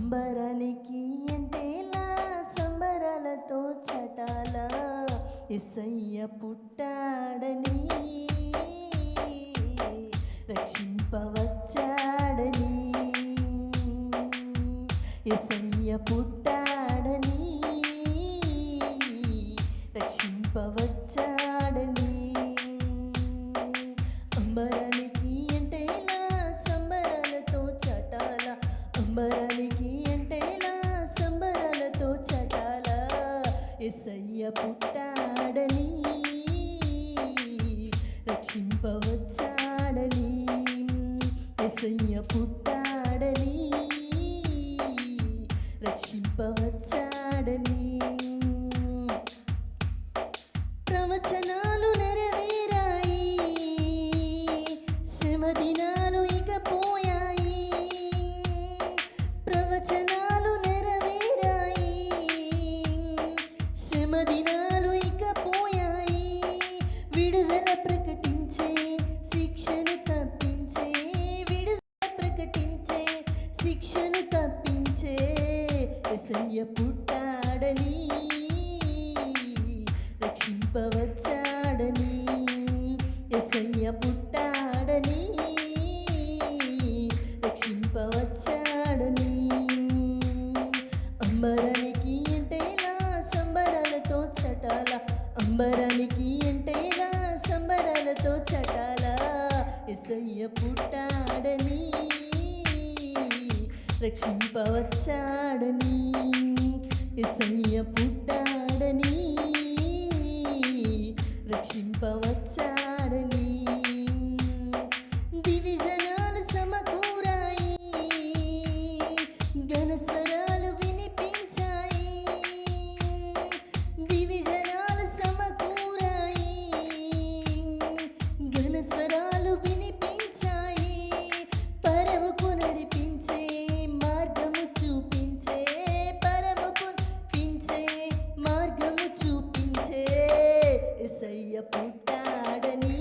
అంబరానికి ఎంటేలా సంబరాలతో చటాల యేసయ్య పుట్టాడని రక్షింపవచ్చాడని యేసయ్య పుట్టాడని రక్షింపవచ్చాడని అంబరానికి ఎంటేలా సంబరాలతో చటాల అంబరానికి ఎంటేలా సంబరాలతో చటాల యేసయ్య పుట్టాడని రక్షింపవచ్చాడని యేసయ్య పుట్టాడని రక్షింపవచ్చాడని ప్రవచనాలు నెరవేరాయి శ్రమ దినాలు ఇక పోయాయి ప్రవచనాలు నెరవేరాయి శ్రమ దినాలు ఇక పోయాయి విడుదల ప్రకటించే శిక్షను తప్పించే విడుదల ప్రకటించే శిక్షను తప్పించే యేసయ్య పుట్టాడని రక్షింపవచ్చాడని యేసయ్య పుట్టాడని రక్షింపవచ్చాడని అంబరానికి ఎంటేలా సంబరాలతో చటాల అంబరానికి ఎంటేలా సంబరాలతో చటాల యేసయ్య పుట్టాడని రక్షింపవచ్చాడని యేసయ్య పుట్టాడని రక్షింపవచ్చాడని దివిజనాలు సమకూరాయి ఘనస్వరాలు వినిపించాయి దివిజనాలు సమకూరాయి ఘనస్వరాలు వినిపించాయి పరముకు నడిపించే మార్గము చూపించే పరముకు నడిపించే మార్గము చూపించే యేసయ్య పుట్టాడని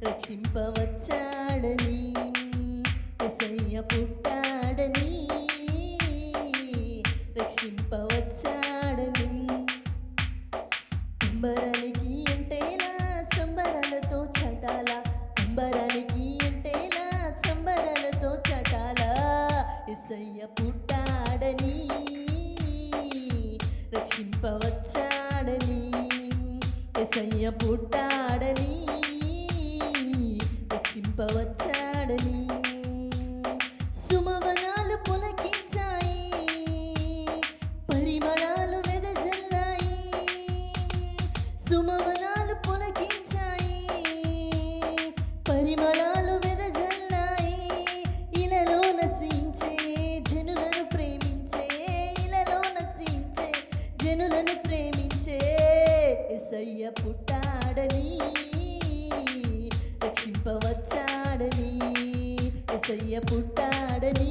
రక్షింపవచ్చాడని యేసయ్య పుట్టాడని రక్షింపవచ్చాడని అంబరానికి ఎంటేలా సంబరాలతో చటాల అంబరానికి ఎంటేలా సంబరాలతో చటాల యేసయ్య పుట్టాడని రక్షింపవచ్చాడని యేసయ్య పుట్టాడని రక్షింపవచ్చాడని సుమవనాలు పులకించాయి పరిమళాలు వెదజల్లాయి సుమవనాలు పులకించాయి పరిమళాలు వెదజల్లాయి ఇలలో నశించే జనులను ప్రేమించే ఇలలో నశించే జనులను ప్రేమించే యేసయ్య పుట్టాడని రక్షింపవచ్చాడని యేసయ్య పుట్టాడని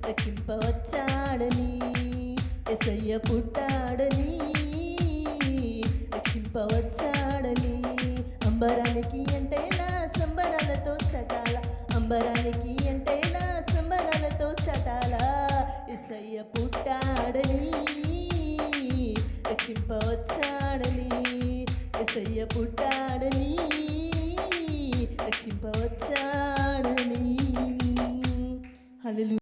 రక్షింపవచ్చాడని యేసయ్య పుట్టాడని రక్షింపవచ్చాడని అంబరానికి ఎంటేలా సంబరాలతో చటాల అంబరానికి ఎంటేలా సంబరాలతో చటాల యేసయ్య పుట్టాడని రక్షింపవచ్చాడని యేసయ్య పుట్టాడని రక్షింపవచ్చాడని హల్లెలూయా.